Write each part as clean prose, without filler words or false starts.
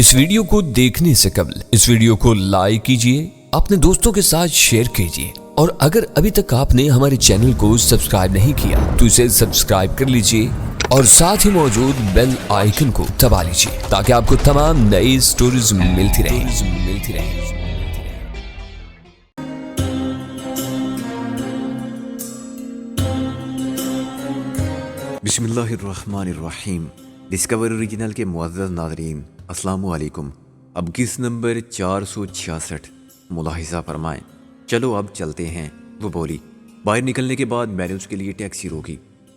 اس video کو دیکھنے سے قبل اس ویڈیو کو لائک کیجئے، اپنے دوستوں کے ساتھ شیئر کیجئے، اور اگر ابھی تک آپ نے ہمارے چینل کو سبسکرائب نہیں کیا تو اسے سبسکرائب کر لیجئے اور ساتھ ہی موجود بیل آئیکن کو دبا لیجئے تاکہ آپ کو تمام نئی سٹوریز ملتی رہیں۔ بسم اللہ الرحمن الرحیم۔ ڈسکور اوریجنل کے معزز ناظرین، السلام علیکم۔ اب کس نمبر 466 ملاحظہ فرمائیں۔ چلو اب چلتے ہیں، وہ بولی۔ باہر نکلنے کے بعد میں نے اس کے لیے ٹیکسی روکی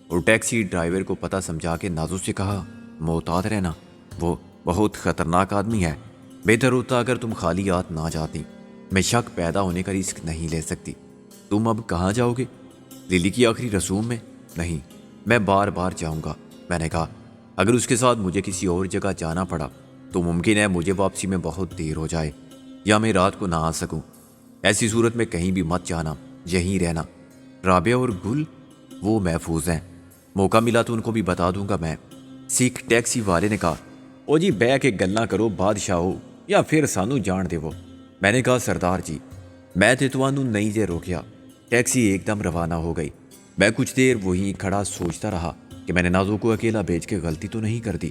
اور ٹیکسی ڈرائیور کو پتہ سمجھا کے نازو سے کہا، محتاط رہنا، وہ بہت خطرناک آدمی ہے، بہتر ہوتا اگر تم خالی ہاتھ نہ جاتی، میں شک پیدا ہونے کا رسک نہیں لے سکتی۔ تم اب کہاں جاؤ گے؟ للی کی آخری رسوم میں؟ نہیں، میں بار بار جاؤں گا۔ میں نے کہا، اگر اس کے ساتھ مجھے کسی اور جگہ جانا پڑا تو ممکن ہے مجھے واپسی میں بہت دیر ہو جائے یا میں رات کو نہ آ سکوں۔ ایسی صورت میں کہیں بھی مت جانا، یہیں رہنا۔ رابعہ اور گل وہ محفوظ ہیں، موقع ملا تو ان کو بھی بتا دوں گا میں۔ سکھ ٹیکسی والے نے کہا، او جی بہ کے گلاں کرو بادشاہ ہو یا پھر سانو جان دے وہ۔ میں نے کہا، سردار جی میں تے توانوں نہیں جے روکیا۔ ٹیکسی ایک دم روانہ ہو گئی۔ میں کچھ دیر وہیں کھڑا سوچتا رہا کہ میں نے نازو کو اکیلا بھیج کے غلطی تو نہیں کر دی۔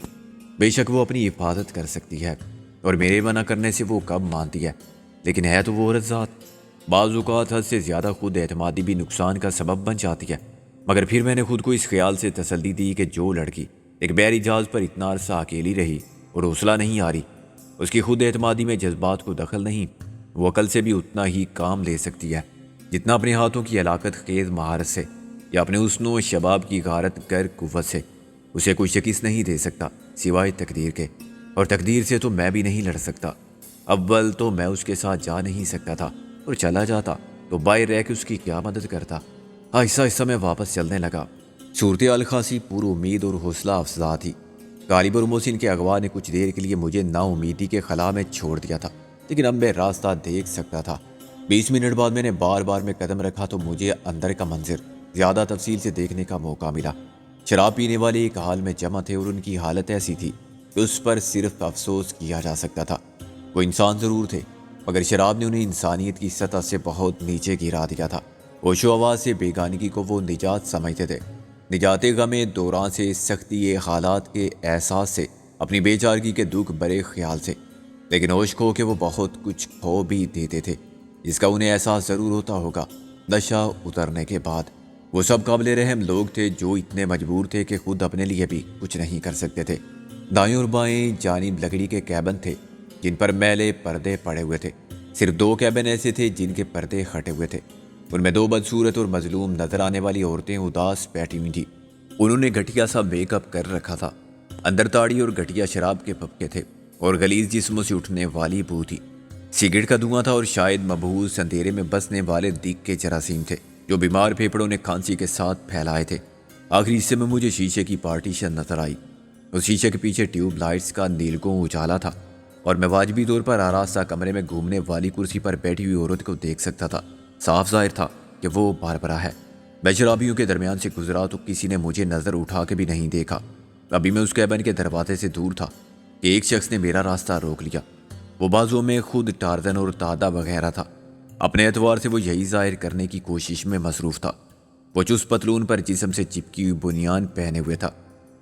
بے شک وہ اپنی حفاظت کر سکتی ہے اور میرے منع کرنے سے وہ کب مانتی ہے، لیکن ہے تو وہ عورت ذات۔ بعض اوقات حد سے زیادہ خود اعتمادی بھی نقصان کا سبب بن جاتی ہے، مگر پھر میں نے خود کو اس خیال سے تسلی دی کہ جو لڑکی ایک بحری جہاز پر اتنا عرصہ اکیلی رہی اور حوصلہ نہیں آ رہی، اس کی خود اعتمادی میں جذبات کو دخل نہیں، وہ عقل سے بھی اتنا ہی کام لے سکتی ہے جتنا اپنے ہاتھوں کی ہلاکت خیز مہارت سے یا اپنے حسن و شباب کی غارت گر قوت سے۔ اسے کوئی شکست نہیں دے سکتا سوائے تقدیر کے، اور تقدیر سے تو میں بھی نہیں لڑ سکتا۔ اول تو میں اس کے ساتھ جا نہیں سکتا تھا، اور چلا جاتا تو باہر رہ کے اس کی کیا مدد کرتا۔ آہستہ آہستہ میں واپس چلنے لگا۔ صورتحال خاصی پر امید اور حوصلہ افزا تھی۔ غالب اور محسن کے اغوا نے کچھ دیر کے لیے مجھے نا امیدی کے خلا میں چھوڑ دیا تھا، لیکن اب میں راستہ دیکھ سکتا تھا۔ 20 منٹ بعد میں نے بار بار میں قدم رکھا تو مجھے اندر کا منظر زیادہ تفصیل سے دیکھنے کا موقع ملا۔ شراب پینے والے ایک حال میں جمع تھے اور ان کی حالت ایسی تھی کہ اس پر صرف افسوس کیا جا سکتا تھا۔ وہ انسان ضرور تھے، مگر شراب نے انہیں انسانیت کی سطح سے بہت نیچے گرا دیا تھا۔ ہوش و آواز سے بیگانگی کو وہ نجات سمجھتے تھے، نجات غم دوران سے، سختی حالات کے احساس سے، اپنی بے چارگی کے دکھ برے خیال سے، لیکن ہوش کھو کے وہ بہت کچھ کھو بھی دیتے تھے جس کا انہیں احساس ضرور ہوتا ہوگا نشہ اترنے کے بعد۔ وہ سب قابل رحم لوگ تھے جو اتنے مجبور تھے کہ خود اپنے لیے بھی کچھ نہیں کر سکتے تھے۔ دائیں اور بائیں جانب لکڑی کے کیبن تھے جن پر میلے پردے پڑے ہوئے تھے۔ صرف 2 کیبن ایسے تھے جن کے پردے ہٹے ہوئے تھے، ان میں 2 بدصورت اور مظلوم نظر آنے والی عورتیں اداس بیٹھی ہوئی تھیں۔ انہوں نے گھٹیا سا میک اپ کر رکھا تھا، اندر تاڑی اور گھٹیا شراب کے پھپکے تھے اور غلیظ جسموں سے اٹھنے والی بو تھی۔ سگریٹ کا دھواں تھا اور شاید مبہوت اندھیرے میں بسنے والے دگ کے جراثیم تھے جو بیمار پھیپڑوں نے کھانسی کے ساتھ پھیلائے تھے۔ آخری حصے میں مجھے شیشے کی پارٹیشن نظر آئی۔ اس شیشے کے پیچھے ٹیوب لائٹس کا نیلگوں اجالا تھا اور میں واجبی طور پر آراستہ کمرے میں گھومنے والی کرسی پر بیٹھی ہوئی عورت کو دیکھ سکتا تھا۔ صاف ظاہر تھا کہ وہ باربرا ہے۔ میں شرابیوں کے درمیان سے گزرا تو کسی نے مجھے نظر اٹھا کے بھی نہیں دیکھا۔ ابھی میں اس کیبن کے دروازے سے دور تھا کہ ایک شخص نے میرا راستہ روک لیا۔ وہ بازوں میں خود ٹارزن اور تادا وغیرہ تھا۔ اپنے اعتبار سے وہ یہی ظاہر کرنے کی کوشش میں مصروف تھا۔ وہ چست پتلون پر جسم سے چپکی ہوئی بنیان پہنے ہوئے تھا۔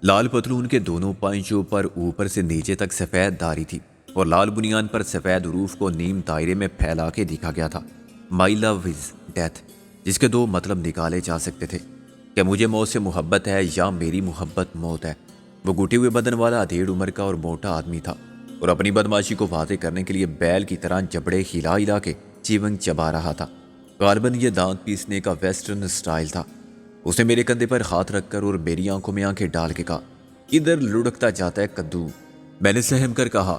لال پتلون کے دونوں پائچوں پر اوپر سے نیچے تک سفید داڑھی تھی اور لال بنیان پر سفید حروف کو نیم دائرے میں پھیلا کے دکھا گیا تھا، مائی لو از ڈیتھ، جس کے 2 مطلب نکالے جا سکتے تھے کہ مجھے موت سے محبت ہے یا میری محبت موت ہے۔ وہ گھٹے ہوئے بدن والا ادھیڑ عمر کا اور موٹا آدمی تھا اور اپنی بدماشی کو واضح کرنے کے لیے بیل کی طرح جبڑے ہلا ہلا کے چیونگ چبا رہا تھا۔ غالباً یہ دانت پیسنے کا ویسٹرن سٹائل تھا۔ اس نے میرے کندھے پر ہاتھ رکھ کر اور میری آنکھوں میں آنکھیں ڈال کے کہا، ادھر لڑکتا جاتا ہے کدو۔ میں نے سہم کر کہا،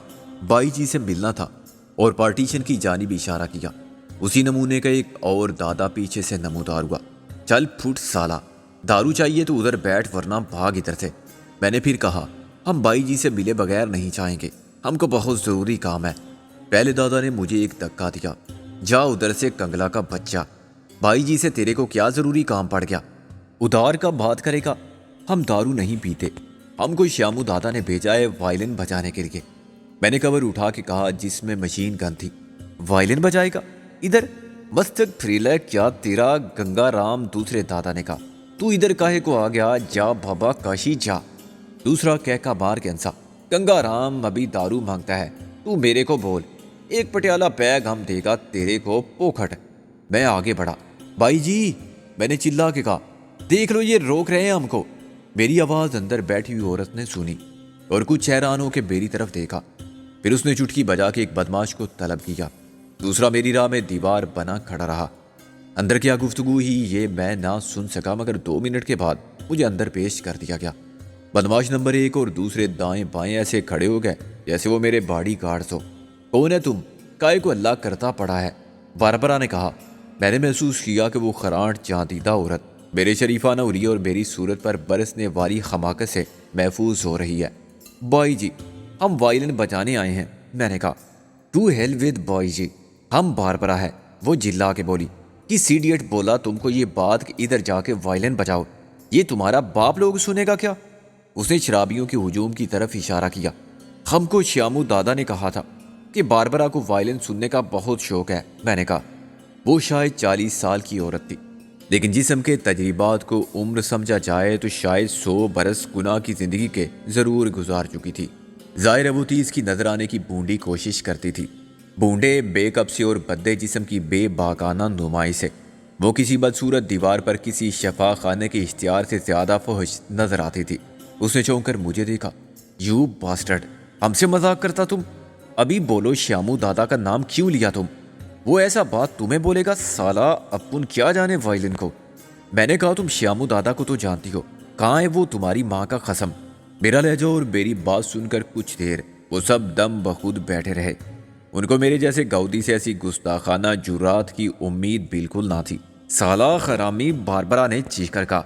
بائی جی سے ملنا تھا، اور پارٹیشن کی جانب اشارہ کیا۔ اسی نمونے کا ایک اور دادا پیچھے سے نمودار ہوا، چل پھوٹ سالا، دارو چاہیے تو ادھر بیٹھ ورنہ بھاگ ادھر سے۔ میں نے پھر کہا، ہم بائی جی سے ملے بغیر نہیں چاہیں گے، ہم کو بہت ضروری کام ہے۔ پہلے دادا نے مجھے ایک دھکا دیا، جا ادھر سے کنگلا کا بچہ، بھائی جی سے تیرے کو کیا ضروری کام پڑ گیا؟ ادھار کا بات کرے گا، ہم دارو نہیں پیتے، ہم کو شیامو دادا نے بھیجا ہے وائلن بجانے کے لیے۔ میں نے کور اٹھا کے کہا جس میں مشین گن تھی۔ وائلن بجائے گا ادھر؟ مستق تھریلر کیا تیرا؟ گنگا رام دوسرے دادا نے کہا۔ تو ادھر کاہے کو آ گیا؟ جا بابا کاشی جا۔ دوسرا کہکا بار کے ہنسا۔ گنگا رام ابھی دارو مانگتا ہے، تو میرے کو بول، ایک پٹیالہ بیگ ہم دے گا تیرے کو پوکھٹ۔ میں آگے بڑھا۔ بھائی جی، میں نے چلا کے کہا، دیکھ لو یہ روک رہے ہیں ہم کو۔ میری آواز اندر بیٹھی ہوئی عورت نے سنی اور کچھ حیران ہو کے میری طرف دیکھا، پھر اس نے چٹکی بجا کے ایک بدماش کو طلب کیا۔ دوسرا میری راہ میں دیوار بنا کھڑا رہا۔ اندر کیا گفتگو ہی یہ میں نہ سن سکا، مگر 2 منٹ کے بعد مجھے اندر پیش کر دیا گیا۔ بدماش نمبر 1 اور دوسرے دائیں بائیں ایسے کھڑے ہو گئے جیسے وہ میرے باڈی گارڈز ہو۔ کون ہے تم؟ کائے کو اللہ کرتا پڑا ہے؟ باربرا نے کہا۔ میں نے محسوس کیا کہ وہ خراٹ چاندیدہ عورت میرے شریفانہ اریے اور میری صورت پر برسنے والی خماکت سے محفوظ ہو رہی ہے۔ بھائی جی، ہم وائلن بجانے آئے ہیں، میں نے کہا۔ ٹو ہیل ود بھائی جی، ہم باربرا ہے، وہ جلا کے بولی۔ کس ایڈیٹ بولا تم کو یہ بات کہ ادھر جا کے وائلن بجاؤ؟ یہ تمہارا باپ لوگ سنے گا کیا؟ اس نے شرابیوں کے ہجوم کی طرف اشارہ کیا۔ ہم کو شیامو دادا نے کہا تھا کہ باربرا کو وائلن سننے کا بہت شوق ہے، میں نے کہا۔ وہ شاید 40 سال کی عورت تھی، لیکن جسم کے تجربات کو عمر سمجھا جائے تو شاید 100 برس گناہ کی زندگی کے ضرور گزار چکی تھی۔ ظاہر ہے وہ 30 کی نظر آنے کی بونڈی کوشش کرتی تھی، بونڈے بے کپ سے اور بدے جسم کی بے باکانہ نمائی سے وہ کسی بدصورت دیوار پر کسی شفا خانے کے اشتہار سے زیادہ فحش نظر آتی تھی۔ اس نے چونک کر مجھے دیکھا۔ یو باسٹرڈ، ہم سے مذاق کرتا تم؟ ابھی بولو شیامو دادا کا نام کیوں لیا تم؟ وہ ایسا بات تمہیں بولے گا سالا؟ اپن کیا جانے وائلن کو؟ میں نے کہا تم شیامو دادا کو تو جانتی ہو، کہاں ہے وہ تمہاری ماں کا قسم؟ میرا لہجہ اور میری بات سن کر کچھ دیر وہ سب دم بخود بیٹھے رہے۔ ان کو میرے جیسے گاؤدی سے ایسی گستاخانہ جرات کی امید بالکل نہ تھی۔ سالا خرامی، باربرا نے چیخ کر کہا۔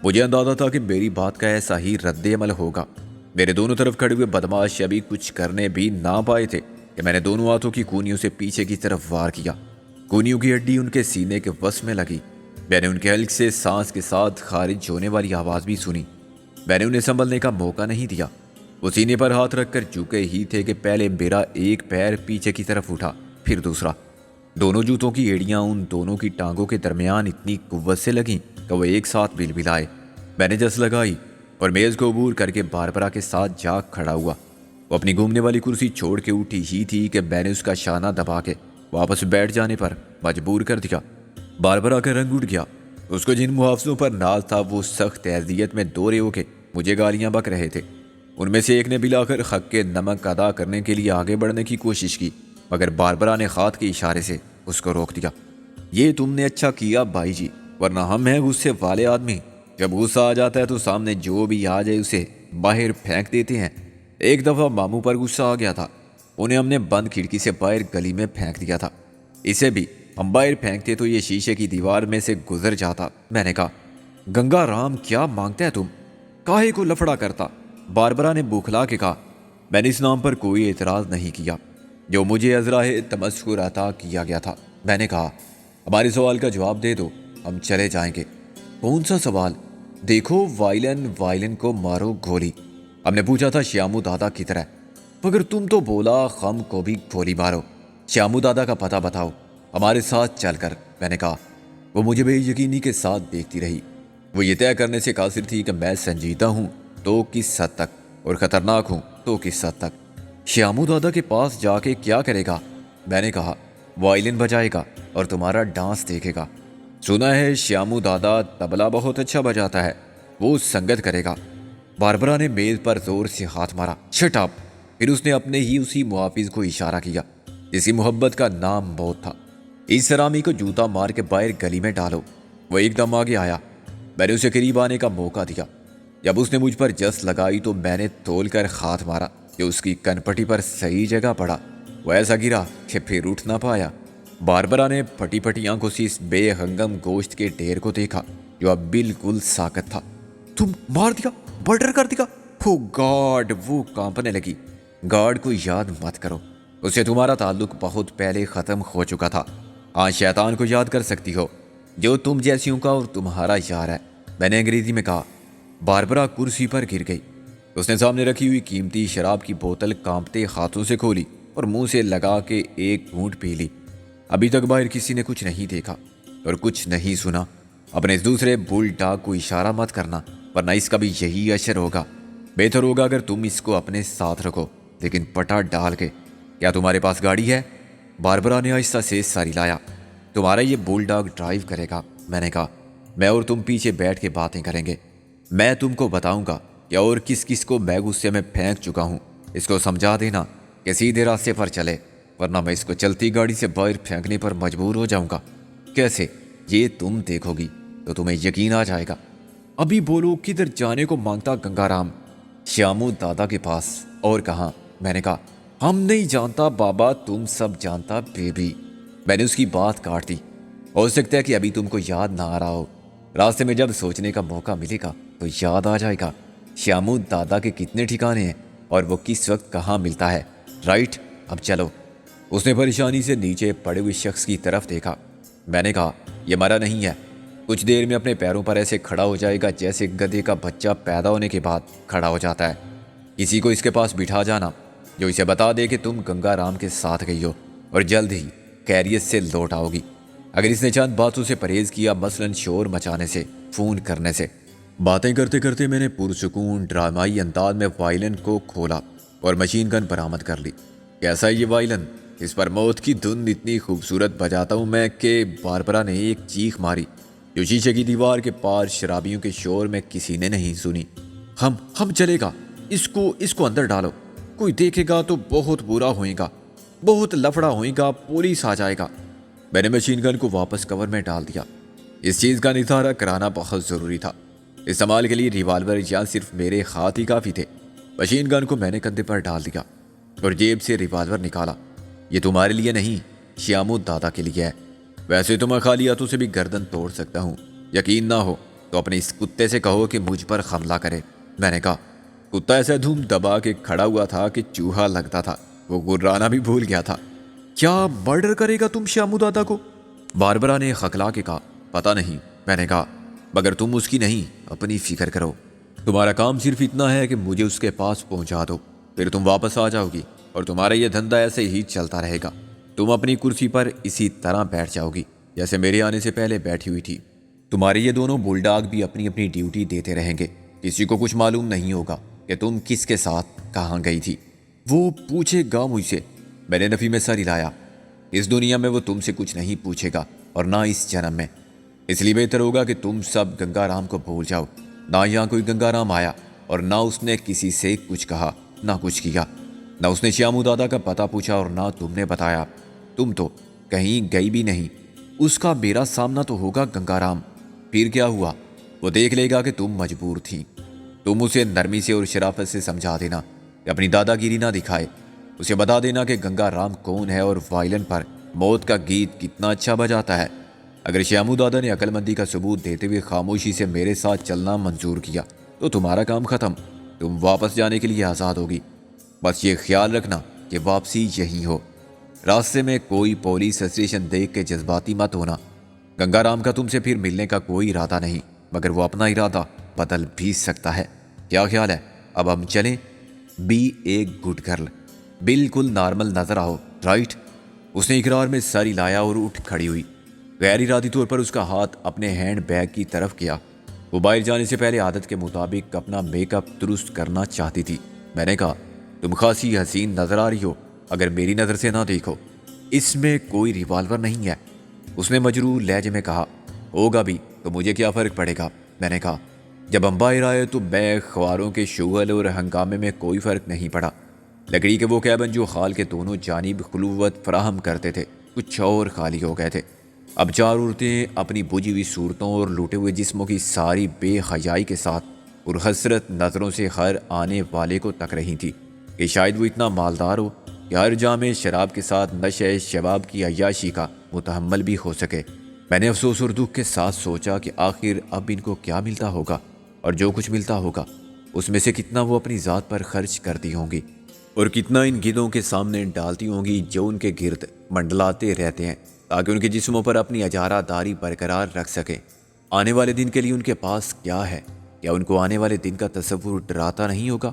مجھے اندازہ تھا کہ میری بات کا ایسا ہی رد عمل ہوگا۔ میرے دونوں طرف کھڑے ہوئے بدماش ابھی کچھ کرنے بھی نہ پائے تھے کہ میں نے دونوں ہاتھوں کی کونیوں سے پیچھے کی طرف وار کیا۔ کونیوں کی ہڈی ان کے سینے کے وسط میں لگی۔ میں نے ان کے حلق سے سانس کے ساتھ خارج ہونے والی آواز بھی سنی۔ میں نے انہیں سنبھلنے کا موقع نہیں دیا۔ وہ سینے پر ہاتھ رکھ کر جھکے ہی تھے کہ پہلے میرا ایک پیر پیچھے کی طرف اٹھا، پھر دوسرا۔ دونوں جوتوں کی ایڑیاں ان دونوں کی ٹانگوں کے درمیان اتنی قوت سے لگیں کہ وہ ایک ساتھ بلبلائے۔ میں نے جس لگائی اور میز کو عبور کر کے باربرا کے ساتھ جا کھڑا ہوا۔ وہ اپنی گھومنے والی کرسی چھوڑ کے اٹھی ہی تھی کہ میں نے اس کا شانہ دبا کے واپس بیٹھ جانے پر مجبور کر دیا۔ باربرا کا رنگ اٹھ گیا۔ اس کو جن محافظوں پر ناز تھا وہ سخت اذیت میں دورے ہو کے مجھے گالیاں بک رہے تھے۔ ان میں سے ایک نے بلا کر حق کے نمک ادا کرنے کے لیے آگے بڑھنے کی کوشش کی، مگر باربرا نے ہاتھ کے اشارے سے اس کو روک دیا۔ یہ تم نے اچھا کیا بھائی جی، ورنہ ہم ہیں غصے والے آدمی، جب غصہ آ جاتا ہے تو سامنے جو بھی آ جائے اسے باہر پھینک دیتے ہیں۔ ایک دفعہ ماموں پر غصہ آ گیا تھا، انہیں ہم نے بند کھڑکی سے باہر گلی میں پھینک دیا تھا۔ اسے بھی ہم باہر پھینکتے تو یہ شیشے کی دیوار میں سے گزر جاتا۔ میں نے کہا، گنگا رام کیا مانگتا ہے تم؟ کاہے کو لفڑا کرتا؟ باربرا نے بوکھلا کے کہا۔ میں نے اس نام پر کوئی اعتراض نہیں کیا جو مجھے عذرا تمسخر عطا کیا گیا تھا۔ میں نے کہا، ہمارے سوال کا جواب دے دو، ہم چلے جائیں گے۔ کون سا سوال؟ دیکھو وائلن کو مارو گولی۔ ہم نے پوچھا تھا شیامو دادا کی طرح، مگر تم تو بولا ہم کو بھی گولی مارو۔ شیامو دادا کا پتہ بتاؤ ہمارے ساتھ چل کر، میں نے کہا۔ وہ مجھے بے یقینی کے ساتھ دیکھتی رہی۔ وہ یہ طے کرنے سے قاصر تھی کہ میں سنجیدہ ہوں تو کس حد تک اور خطرناک ہوں تو کس حد تک۔ شیامو دادا کے پاس جا کے کیا کرے گا؟ میں نے کہا، وائلن بجائے گا اور تمہارا ڈانس دیکھے گا۔ سنا ہے شیامو دادا تبلا بہت اچھا بجاتا ہے، وہ سنگت کرے گا۔ باربرا نے میز پر زور سے ہاتھ مارا۔ Shut up! پھر اس نے اپنے ہی اسی محافظ کو اشارہ کیا جس کی محبت کا نام موت تھا۔ اس حرامی کو جوتا مار کے باہر گلی میں ڈالو۔ وہ ایک دم آگے آیا۔ میں نے اسے قریب آنے کا موقع دیا۔ جب اس نے مجھ پر جس لگائی تو میں نے تول کر ہاتھ مارا کہ اس کی کنپٹی پر صحیح جگہ پڑا۔ وہ ایسا گرا کہ پھر اٹھ نہ پایا۔ باربرا نے پھٹی پھٹی آنکھوں سے اس بے ہنگم گوشت کے ڈھیر کو دیکھا جو اب بالکل ساکت تھا۔ تم مار دیا، مرڈر کر دیا؟ او گاڈ! وہ کانپنے لگی۔ گاڈ کو یاد مت کرو، اس سے تمہارا تعلق بہت پہلے ختم ہو چکا تھا۔ ہاں، شیطان کو یاد کر سکتی ہو جو تم جیسیوں کا اور تمہارا یار ہے، میں نے انگریزی میں کہا۔ باربرا کرسی پر گر گئی۔ اس نے سامنے رکھی ہوئی قیمتی شراب کی بوتل کانپتے ہاتھوں سے کھولی اور منہ سے لگا کے ایک گھونٹ پی لی۔ ابھی تک باہر کسی نے کچھ نہیں دیکھا اور کچھ نہیں سنا۔ اپنے اس دوسرے بل ڈاگ کو اشارہ مت کرنا، ورنہ اس کا بھی یہی اشر ہوگا۔ بہتر ہوگا اگر تم اس کو اپنے ساتھ رکھو، لیکن پٹا ڈال کے۔ کیا تمہارے پاس گاڑی ہے؟ باربرا نے آہستہ سے ساری لایا۔ تمہارا یہ بل ڈاگ ڈرائیو کرے گا، میں نے کہا۔ میں اور تم پیچھے بیٹھ کے باتیں کریں گے۔ میں تم کو بتاؤں گا کہ اور کس کس کو میں غصے میں پھینک چکا ہوں۔ اس کو سمجھا دینا کہ سیدھے راستے پر چلے، ورنہ میں اس کو چلتی گاڑی سے باہر پھینکنے پر مجبور ہو جاؤں گا۔ کیسے؟ یہ تم دیکھو گی تو تمہیں یقین آ جائے گا۔ ابھی بولو، کدھر جانے کو مانگتا گنگا رام؟ شیامو دادا کے پاس۔ اور کہاں؟ میں نے کہا۔ ہم نہیں جانتا بابا، تم سب جانتا بیبی۔ میں نے اس کی بات کاٹ دی۔ ہو سکتا ہے کہ ابھی تم کو یاد نہ آ رہا ہو، راستے میں جب سوچنے کا موقع ملے گا تو یاد آ جائے گا۔ شیامو دادا کے کتنے ٹھکانے ہیں اور وہ کس وقت کہاں ملتا ہے، رائٹ؟ اب چلو۔ اس نے پریشانی سے نیچے پڑے ہوئے شخص کی طرف دیکھا۔ میں نے کہا، یہ مرا نہیں ہے، کچھ دیر میں اپنے پیروں پر ایسے کھڑا ہو جائے گا جیسے گدھے کا بچہ پیدا ہونے کے بعد کھڑا ہو جاتا ہے۔ کسی کو اس کے پاس بٹھا جانا جو اسے بتا دے کہ تم گنگا رام کے ساتھ گئی ہو اور جلد ہی خیریت سے لوٹ آؤ گی۔ اگر اس نے چند باتوں سے پرہیز کیا، مثلاً شور مچانے سے، فون کرنے سے۔ باتیں کرتے کرتے میں نے پرسکون ڈرامائی انداز میں وائلن کو کھولا اور مشین گن برآمد کر لی۔ کیسا ہے یہ وائلن؟ اس پر موت کی دھن اتنی خوبصورت بجاتا ہوں میں کہ باربرا نے ایک چیخ ماری جو شیشے کی دیوار کے پار شرابیوں کے شور میں کسی نے نہیں سنی۔ ہم چلے گا، اس کو اندر ڈالو، کوئی دیکھے گا تو بہت برا ہوئے گا، بہت لفڑا ہوئے گا، پولیس آ جائے گا۔ میں نے مشین گن کو واپس کور میں ڈال دیا۔ اس چیز کا نظارہ کرانا بہت ضروری تھا۔ استعمال کے لیے ریوالور یا صرف میرے ہاتھ ہی کافی تھے۔ مشین گن کو میں نے کندھے پر ڈال دیا اور جیب سے ریوالور نکالا۔ یہ تمہارے لیے نہیں، شیامو دادا کے لیے ہے۔ ویسے تو میں خالی ہاتھوں سے بھی گردن توڑ سکتا ہوں، یقین نہ ہو تو اپنے اس کتے سے کہو کہ مجھ پر حملہ کرے۔ میں نے کہا۔ کتا ایسا دھوم دبا کے کھڑا ہوا تھا کہ چوہا لگتا تھا، وہ گرانا بھی بھول گیا تھا۔ کیا مرڈر کرے گا تم شیامو دادا کو؟ باربرا نے خکلا کے کہا۔ پتہ نہیں، میں نے کہا، مگر تم اس کی نہیں، اپنی فکر کرو۔ تمہارا کام صرف اتنا ہے کہ مجھے اس کے پاس پہنچا دو، پھر تم واپس آ جاؤ گی اور تمہارا یہ دھندا ایسے ہی چلتا رہے گا۔ تم اپنی کرسی پر اسی طرح بیٹھ جاؤ گی جیسے میرے آنے سے پہلے بیٹھی ہوئی تھی۔ تمہارے یہ دونوں بل ڈاگ بھی اپنی اپنی ڈیوٹی دیتے رہیں گے۔ کسی کو کچھ معلوم نہیں ہوگا کہ تم کس کے ساتھ کہاں گئی تھی۔ وہ پوچھے گا مجھ سے؟ میں نے نفی میں سر ہلایا۔ اس دنیا میں وہ تم سے کچھ نہیں پوچھے گا، اور نہ اس جنم میں۔ اس لیے بہتر ہوگا کہ تم سب گنگا رام کو بھول جاؤ۔ نہ یہاں کوئی گنگا رام آیا، اور نہ اس نے کسی سے کچھ کہا، نہ کچھ کیا۔ نہ اس نے شیامو دادا کا پتہ پوچھا اور نہ تم نے بتایا۔ تم تو کہیں گئی بھی نہیں۔ اس کا میرا سامنا تو ہوگا گنگا رام، پھر کیا ہوا؟ وہ دیکھ لے گا کہ تم مجبور تھی۔ تم اسے نرمی سے اور شرافت سے سمجھا دینا کہ اپنی دادا گیری نہ دکھائے۔ اسے بتا دینا کہ گنگا رام کون ہے اور وائلن پر موت کا گیت کتنا اچھا بجاتا ہے۔ اگر شیامو دادا نے عقل مندی کا ثبوت دیتے ہوئے خاموشی سے میرے ساتھ چلنا منظور کیا تو تمہارا کام ختم، تم واپس جانے کے لیے آزاد ہوگی۔ بس یہ خیال رکھنا کہ واپسی یہی ہو۔ راستے میں کوئی پولیس اسٹیشن دیکھ کے جذباتی مت ہونا۔ گنگا رام کا تم سے پھر ملنے کا کوئی ارادہ نہیں، مگر وہ اپنا ارادہ بدل بھی سکتا ہے۔ کیا خیال ہے؟ اب ہم چلیں؟ بی ایک گڈ گرل، بالکل نارمل نظر آؤ، رائٹ؟ اس نے اقرار میں سر ہلایا اور اٹھ کھڑی ہوئی۔ غیر ارادی طور پر اس کا ہاتھ اپنے ہینڈ بیگ کی طرف کیا۔ وہ باہر جانے سے پہلے عادت کے مطابق اپنا میک اپ درست کرنا چاہتی تھی۔ میں نے کہا، تم خاصی حسین نظر آ رہی ہو، اگر میری نظر سے نہ دیکھو۔ اس میں کوئی ریوالور نہیں ہے، اس نے مجروح لہجے میں کہا۔ ہوگا بھی تو مجھے کیا فرق پڑے گا؟ میں نے کہا۔ جب ہم باہر آئے تو بیگ خواروں کے شغل اور ہنگامے میں کوئی فرق نہیں پڑا۔ لکڑی کے وہ کیبن جو خال کے دونوں جانب خلوت فراہم کرتے تھے کچھ اور خالی ہو گئے تھے۔ اب چار عورتیں اپنی بجھی ہوئی صورتوں اور لوٹے ہوئے جسموں کی ساری بے حیائی کے ساتھ اور حسرت نظروں سے ہر آنے والے کو تک رہی تھی کہ شاید وہ اتنا مالدار ہو کہ ہر جام شراب کے ساتھ نشہ شباب کی عیاشی کا متحمل بھی ہو سکے۔ میں نے افسوس اور دکھ کے ساتھ سوچا کہ آخر اب ان کو کیا ملتا ہوگا، اور جو کچھ ملتا ہوگا اس میں سے کتنا وہ اپنی ذات پر خرچ کرتی ہوں گی، اور کتنا ان گدھوں کے سامنے ڈالتی ہوں گی جو ان کے گرد منڈلاتے رہتے ہیں تاکہ ان کے جسموں پر اپنی اجارہ داری برقرار رکھ سکیں۔ آنے والے دن کے لیے ان کے پاس کیا ہے؟ کیا ان کو آنے والے دن کا تصور ڈراتا نہیں ہوگا؟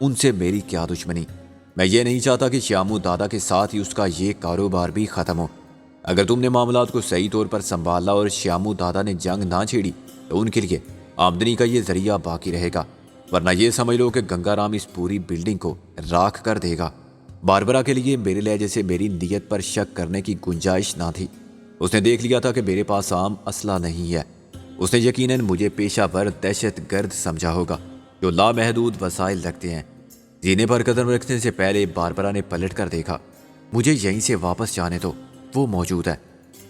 ان سے میری کیا دشمنی؟ میں یہ نہیں چاہتا کہ شیامو دادا کے ساتھ ہی اس کا یہ کاروبار بھی ختم ہو۔ اگر تم نے معاملات کو صحیح طور پر سنبھالا اور شیامو دادا نے جنگ نہ چھیڑی تو ان کے لیے آمدنی کا یہ ذریعہ باقی رہے گا، ورنہ یہ سمجھ لو کہ گنگا رام اس پوری بلڈنگ کو راکھ کر دے گا۔ باربرا کے لیے میرے لہجے سے میری نیت پر شک کرنے کی گنجائش نہ تھی۔ اس نے دیکھ لیا تھا کہ میرے پاس عام اسلحہ نہیں ہے۔ اس نے یقیناً مجھے پیشہ ور دہشت گرد سمجھا ہوگا جو لامحدود وسائل رکھتے ہیں۔ زینے پر قدم رکھنے سے پہلے باربرا نے پلٹ کر دیکھا۔ مجھے یہیں سے واپس جانے دو، وہ موجود ہے۔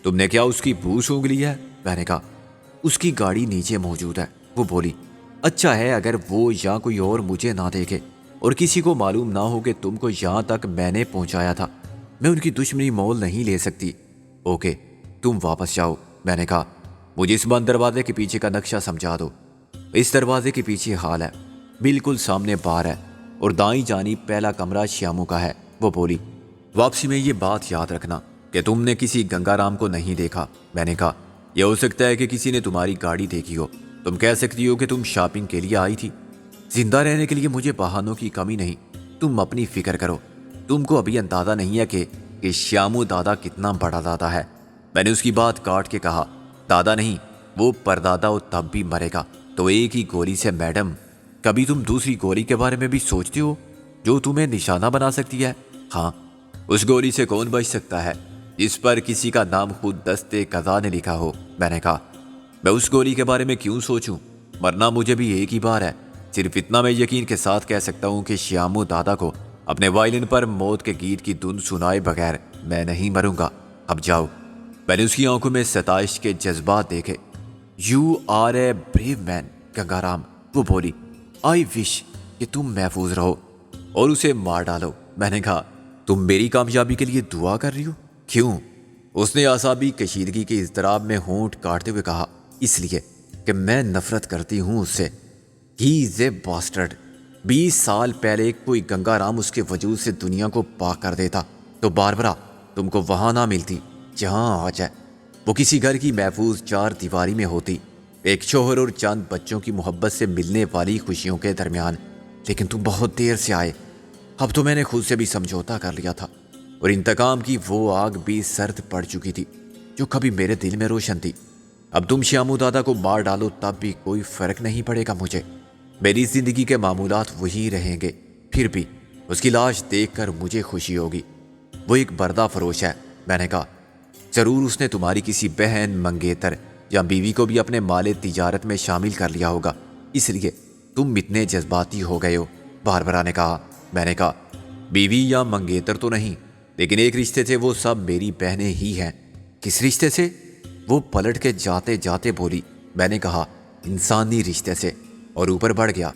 تم نے کیا اس کی بو سونگھ لی ہے؟ میں نے کہا۔ اس کی گاڑی نیچے موجود ہے، وہ بولی۔ اچھا ہے اگر وہ یا کوئی اور مجھے نہ دیکھے اور کسی کو معلوم نہ ہو کہ تم کو یہاں تک میں نے پہنچایا تھا۔ میں ان کی دشمنی مول نہیں لے سکتی۔ اوکے، تم واپس جاؤ، میں نے کہا۔ مجھے اس بند دروازے کے پیچھے کا نقشہ سمجھا دو۔ اس دروازے کے پیچھے ہال ہے، بالکل سامنے بار ہے اور دائیں جانب پہلا کمرہ شیامو کا ہے، وہ بولی۔ واپسی میں یہ بات یاد رکھنا کہ تم نے کسی گنگا رام کو نہیں دیکھا، میں نے کہا۔ یہ ہو سکتا ہے کہ کسی نے تمہاری گاڑی دیکھی ہو۔ تم کہہ سکتی ہو کہ تم شاپنگ کے لیے آئی تھی۔ زندہ رہنے کے لیے مجھے بہانوں کی کمی نہیں۔ تم اپنی فکر کرو۔ تم کو ابھی اندازہ نہیں ہے کہ شیامو دادا کتنا بڑا دادا ہے۔ میں نے اس کی بات کاٹ کے کہا، دادا نہیں، وہ پردادا ہو تب بھی مرے گا تو ایک ہی گولی سے۔ میڈم، کبھی تم دوسری گولی کے بارے میں بھی سوچتے ہو جو تمہیں نشانہ بنا سکتی ہے؟ ہاں، اس گولی سے کون بچ سکتا ہے جس پر کسی کا نام خود دستے قضا نے لکھا ہو؟ میں نے کہا۔ میں اس گولی کے بارے میں کیوں سوچوں؟ مرنا مجھے بھی ایک ہی بار ہے۔ صرف اتنا میں یقین کے ساتھ کہہ سکتا ہوں کہ شیامو دادا کو اپنے وائلن پر موت کے گیت کی دھن سنائے بغیر میں نہیں مروں گا۔ اب جاؤ۔ میں نے اس کی آنکھوں میں ستائش کے جذبات دیکھے۔ یو آر اے بریو مین گنگا رام، وہ بولی۔ آئی وش کہ تم محفوظ رہو اور اسے مار ڈالو، میں نے کہا۔ تم میری کامیابی کے لیے دعا کر رہی ہو؟ کیوں؟ اس نے اعصابی کشیدگی کے اضطراب میں ہونٹ کاٹتے ہوئے کہا۔ اس لیے کہ میں نفرت کرتی ہوں اس سے۔ ہی از اے باسٹرڈ۔ 20 سال پہلے کوئی گنگا رام اس کے وجود سے دنیا کو پاک کر دیتا تو باربرا تم کو وہاں نہ ملتی جہاں آج ہے۔ وہ کسی گھر کی محفوظ چار دیواری میں ہوتی، ایک شوہر اور چند بچوں کی محبت سے ملنے والی خوشیوں کے درمیان۔ لیکن تم بہت دیر سے آئے۔ اب تو میں نے خود سے بھی سمجھوتا کر لیا تھا اور انتقام کی وہ آگ بھی سرد پڑ چکی تھی جو کبھی میرے دل میں روشن تھی۔ اب تم شیامو دادا کو مار ڈالو تب بھی کوئی فرق نہیں پڑے گا مجھے۔ میری زندگی کے معمولات وہی رہیں گے۔ پھر بھی اس کی لاش دیکھ کر مجھے خوشی ہوگی۔ وہ ایک بردہ فروش ہے، میں نے کہا۔ ضرور اس نے تمہاری کسی بہن، منگیتر یا بیوی کو بھی اپنے مال تجارت میں شامل کر لیا ہوگا، اس لیے تم اتنے جذباتی ہو گئے ہو، باربرا نے کہا۔ میں نے کہا، بیوی یا منگیتر تو نہیں، لیکن ایک رشتے سے وہ سب میری بہنیں ہی ہیں۔ کس رشتے سے؟ وہ پلٹ کے جاتے جاتے بولی۔ میں نے کہا، انسانی رشتے سے، اور اوپر بڑھ گیا۔